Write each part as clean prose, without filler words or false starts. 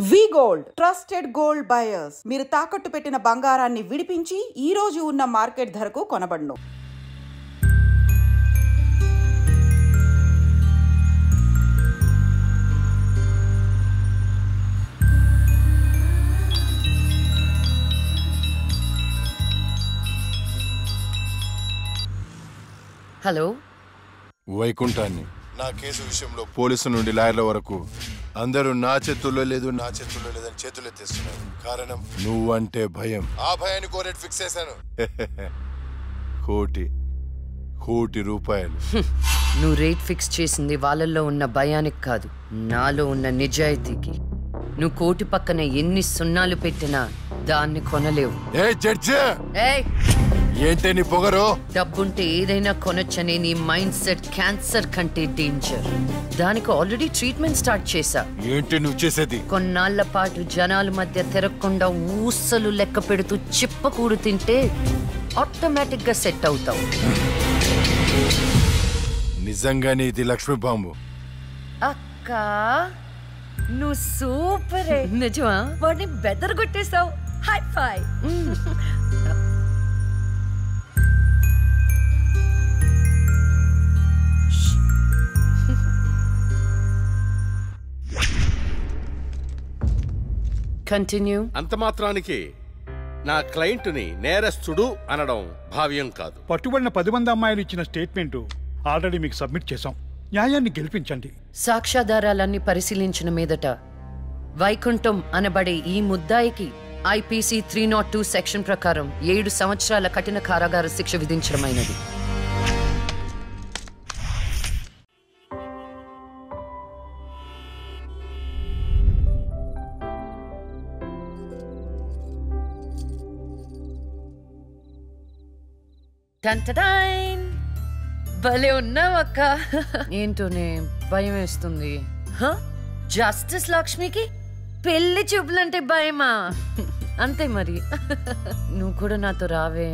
వి gold trusted gold buyers. మీరు తాకట్టు పెట్టిన బంగారాన్ని విడిపించి ఈ రోజు ఉన్న మార్కెట్ ధరకు కొనబడును. హలో, వైకుంఠాన్ని నా కేసు విషయంలో పోలీసు నుండి లాయర్ల వరకు అందరూ నా చేతుల్లో లేదని చేతులు ఎత్తేస్తున్నారు. కారణం నువ్వంటే భయం. ఆ భయాన్ని కోరేట్ ఫిక్స్ చేశాను. కోటి రూపాయలు. నువ్వు రేట్ ఫిక్స్ చేసింది వాళ్ళల్లో ఉన్న భయానికి కాదు, నాలో ఉన్న నిజాయితీకి. నువ్వు కోటి పక్కన ఎన్ని సున్నాలు పెట్టినా దాన్ని కొనలేవు. ఏ జడ్జి, ఏంటే నీ పొగరు? డబ్బుంటే ఏదైనా కొనొచ్చనే నీ మైండ్ సెట్ క్యాన్సర్ కంటే డేంజర్. దానికి ఆల్రెడీ ట్రీట్మెంట్ స్టార్ట్ చేశా. ఏంటి నువ్వు చేసేది? కొన్నాళ్ల పాటు జనాల మధ్య తిరగకుండా ఊసలు లెక్క పెడుతూ చిప్పకూడు తింటే ఆటోమేటిక్ గా సెట్ అవుతావు. నిజంగానే ఇది లక్ష్మీ బాంబు. అక్క, నువ్వు సూపర్. నిజమా? వాడిని బెదరగొట్టేశావు. హై ఫై. కంటిన్యూ. అంత మాత్రానికి నా క్లయింట్ని నేరస్తుడు అనడం భావ్యం కాదు. పట్టుబడిన 10 మంది అమ్మాయిలు ఇచ్చిన స్టేట్మెంట్ ఆల్రెడీ మీకు సబ్మిట్ చేశాం. న్యాయాన్ని గెలిపించండి. సాక్ష్యాధారాలన్నీ పరిశీలించిన మీదట వైకుంఠం అనబడే ఈ ముద్దాయికి ఐపీసీ 302 సెక్షన్ ప్రకారం 7 సంవత్సరాల కఠిన కారాగార శిక్ష విధించడమైనది. భలే ఉన్నావు అక్క. ఏంటోనే భయం వేస్తుంది. జస్టిస్ లక్ష్మికి పెళ్లి చూపులంటే భయమా? అంతే మరి. నువ్వు కూడా నాతో రావే.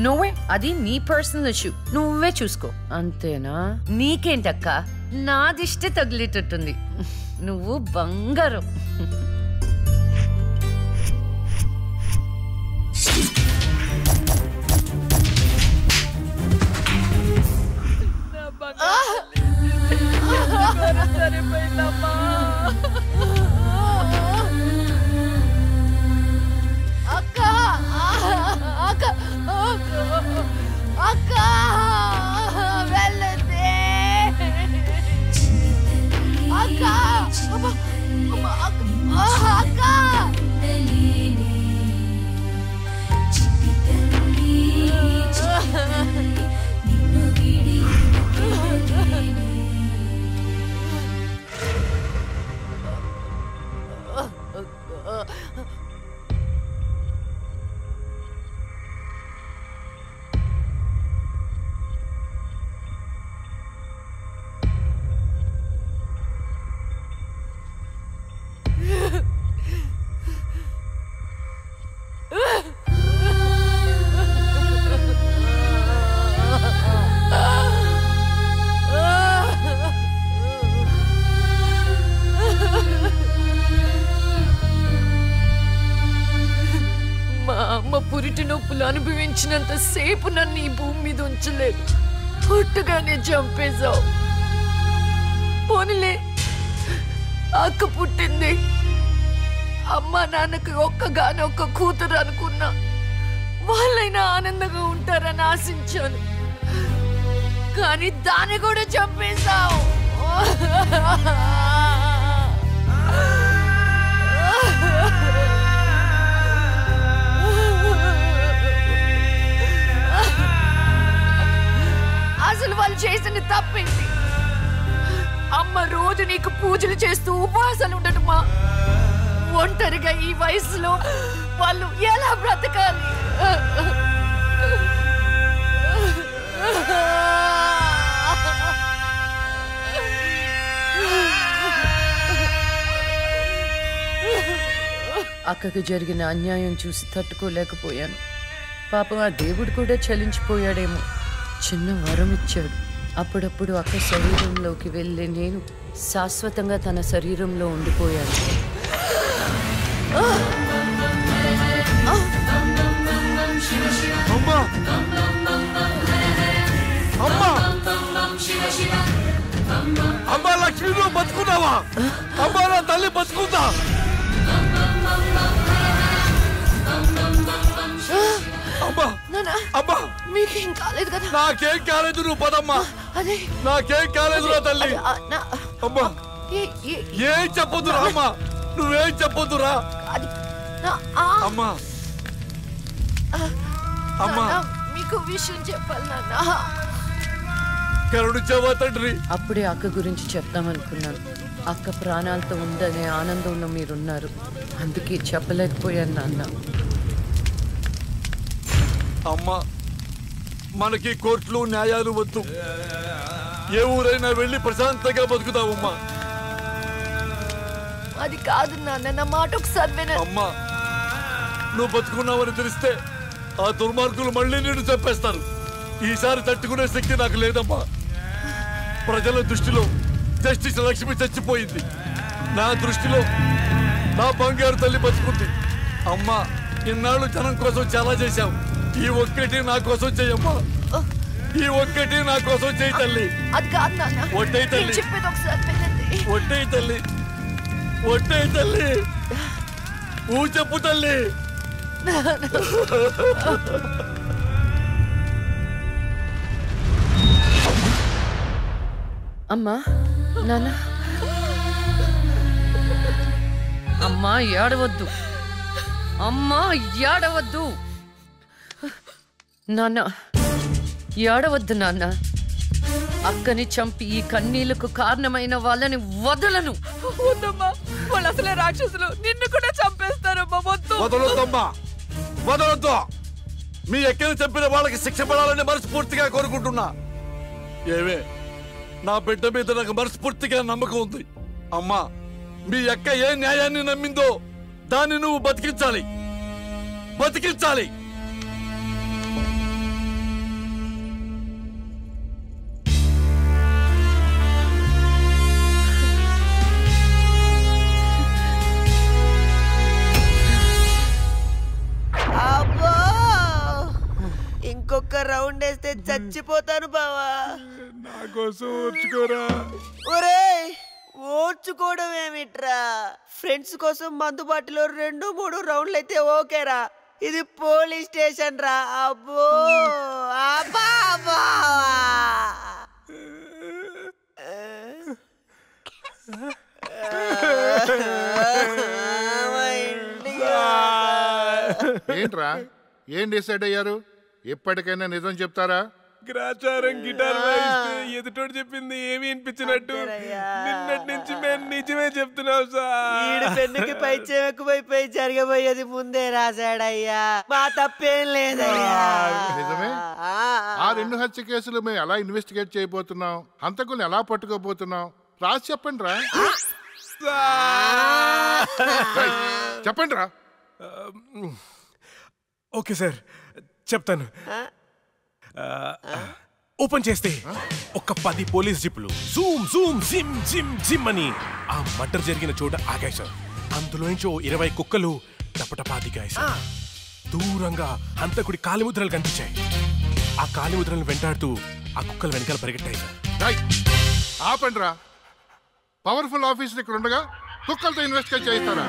నువ్వే, అది నీ పర్సనల్ ఇష్యూ, నువ్వే చూసుకో. అంతేనా? నీకేంటక్క, నాదిష్టే తగిలేటట్టుంది. నువ్వు బంగారం. పురిటి నొప్పులు అనుభవించినంత సేపు నన్ను ఈ భూమి మీద ఉంచలేదు. పుట్టుగానే చంపేశావు. పోనీలే, అక్క పుట్టింది. అమ్మ నాన్నకి ఒక్కగానొక్క కూతురు అనుకున్నా. వాళ్ళైనా ఆనందంగా ఉంటారని ఆశించాను, కానీ దాన్ని కూడా చంపేశావు. అసలు వాళ్ళు చేసిన తప్పేంటి? అమ్మ రోజు నీకు పూజలు చేస్తూ ఉపవాసాలు ఉండటమా? ఒంటరిగా ఈ వయసులో వాళ్ళు ఎలా బ్రతకాలి? అక్కకు జరిగిన అన్యాయం చూసి తట్టుకోలేకపోయాను. పాపం ఆ దేవుడు కూడా చలించిపోయాడేమో. చిన్న వరం ఇచ్చాడు. అప్పుడప్పుడు అక్క శరీరంలోకి వెళ్ళే నేను శాశ్వతంగా తన శరీరంలో ఉండిపోయాను. బతుకున్నావా? అమ్మా నా తల్లి బతుకుందా? అమ్మా అమ్మా మీకేం కాలేదు కదా? నాకేం కాలేదు, నువ్వు పదమ్మా. అదే నాకేం కాలేదు నా తల్లి. అమ్మా ఏం చెప్పొద్దురా అమ్మా, నువ్వేం చెప్పొద్దురా. అమ్మా అమ్మా మీకు విషయం చెప్పాలి నాన్న. కరుణించావా తండ్రి? అప్పుడే అక్క గురించి చెప్తామనుకున్నాను. అక్క ప్రాణాలతో ఉందనే ఆనందంలో మీరున్నారు, అందుకే చెప్పలేకపోయాను నాన్న. అమ్మా మనకి కోర్టులు న్యాయాలు వద్దు, ఏ ఊరైనా వెళ్ళి ప్రశాంతంగా బతుకుతావమ్మా. అది కాదు నాన్న, నా మాట ఒకసారి వినండి. అమ్మా నువ్వు బతుకున్నావని తెలిస్తే ఆ దుర్మార్గులు మళ్ళీ నిన్ను చంపేస్తారు. ఈసారి తట్టుకునే శక్తి నాకు లేదమ్మా. ప్రజల దృష్టిలో జస్టిస్ లక్ష్మి చచ్చిపోయింది, నా దృష్టిలో నా బంగారు తల్లి బతుకుంది. అమ్మా ఇన్నాళ్ళు జనం కోసం చాలా చేశావు, ఈ ఒక్కటి నా కోసం చెయ్యమ్మా. ఈ ఒక్కటి నా కోసం చెయ్యి తల్లి. అది కాదు నాన్న, ఒట్టై తల్లి, చెప్పేది ఒకసారి వినండి. ఒట్టై తల్లి, ఒట్టై తల్లి, ఊ చెప్పు తల్లి. అమ్మా నాన్న, అమ్మా ఏడవద్దు, అమ్మా ఏడవద్దు నాన్న, ఏడవద్దు నాన్న. అక్కని చంపి ఈ కన్నీళ్లకు కారణమైన వాళ్ళని వదలను. వద్దమ్మా, వాళ్ళు అసలే రాక్షసులు, నిన్ను కూడా చంపేస్తారమ్మా. వద్దు. వదలొద్దమ్మా, వదలొద్దు. మీ ఎక్కని చంపిన వాళ్ళకి శిక్ష పడాలని మనస్ఫూర్తిగా కోరుకుంటున్నా. ఏవే నా బిడ్డ మీద నాకు మనస్ఫూర్తిగా నమ్మకం ఉంది. అమ్మా మీ అక్క ఏ న్యాయాన్ని నమ్మిందో దాన్ని నువ్వు బతికించాలి, బతికించాలి. ఇంకొక రౌండ్ వేస్తే చచ్చిపోతాను బావా. నా కోసం ఓర్చుకోరా. ఒరేయ్ ఓర్చుకోవడం ఏమిట్రా, ఫ్రెండ్స్ కోసం మందు బాటిలో 2-3 రౌండ్లు అయితే ఓకేరా, ఇది పోలీస్ స్టేషన్ రా. అబ్బో అబ్బా అబ్బా. ఏంట్రా ఏం డిసైడ్ అయ్యారు? ఎప్పటికైనా నిజం చెప్తారా? గ్రాచారం గిటార్ వాయిస్తే ఎదుటోడు చెప్పింది ఏమి వినిపించినట్టు నిన్నటి నుంచి మేము నిజమే చెప్తున్నాం సార్. పెన్నుకి పై చెక్కుపోయి జరగబోయేది ముందే రాశాడయ్యా, మా తప్పేం లేదయ్యా. నిజమే. ఆ 2 హత్య కేసులు మేము ఎలా ఇన్వెస్టిగేట్ చేయబోతున్నాం, హంతకుల్ని ఎలా పట్టుకోబోతున్నాం రాసి చెప్పండి రా. చెప్పండి రా. ఓకే సార్ చెప్తాను. ఓపెన్ చేస్తే ఒక 10 పోలీస్ జీపులు జూమ్ జూమ్ జిమ్ జిమ్ జిమ్ అని ఆ మర్డర్ జరిగిన చోట ఆగాయి సార్. అందులోంచి 20 కుక్కలు టపటపా దిగాయి సార్. దూరంగా హంతకుడి కాలిముద్రలు కనిపించాయి. ఆ కాలిముద్రలను వెంటాడుతూ ఆ కుక్కలు వెనకాల పరిగెట్టాయి సార్. ఆపండి రా. పవర్ఫుల్ ఆఫీసర్ ఇక్కడ ఉండగా కుక్కలతో ఇన్వెస్టిగేట్ చేస్తారా?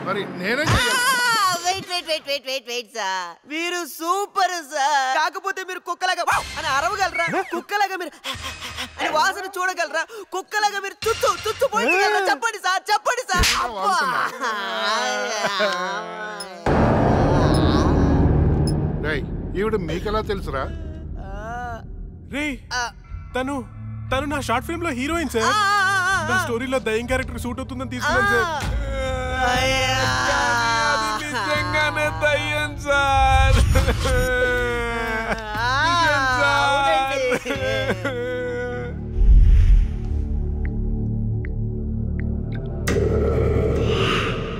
మరి నేనే చేయాలి. వెయిట్ సార్, మీరు సూపర్ సార్. కాకపోతే మీరు కుక్కలాగా అని అరవగలరా? కుక్కలాగా మీరు అని వాసన చూడగలరా? కుక్కలాగా మీరు చుట్టూ పోయించగలరా? చెప్పండి సార్, చెప్పండి సార్. ఈవిడ మీకెలా తెలుసురా? రే తను నా షార్ట్ ఫిల్మ్ లో హీరోయిన్ సార్. నా స్టోరీలో దయ్యం క్యారెక్టర్ సూట్ అవుతుందని తీసుకున్నాను సార్. నిజంగానే దయ్యం సార్.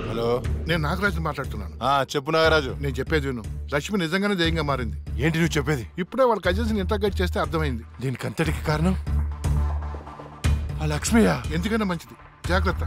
హలో, నేను నాగరాజు మాట్లాడుతున్నాను. చెప్పు నాగరాజు. నేను చెప్పేది విను. లక్ష్మి నిజంగానే దయ్యంగా మారింది. ఏంటి నువ్వు చెప్పేది? ఇప్పుడే వాళ్ళ కజిన్స్ ఇంటర్గేట్ చేస్తే అర్థమైంది. దీనికి అంతటికి కారణం ఆ లక్ష్మియా? ఎందుకన్నా మంచిది, జాగ్రత్త.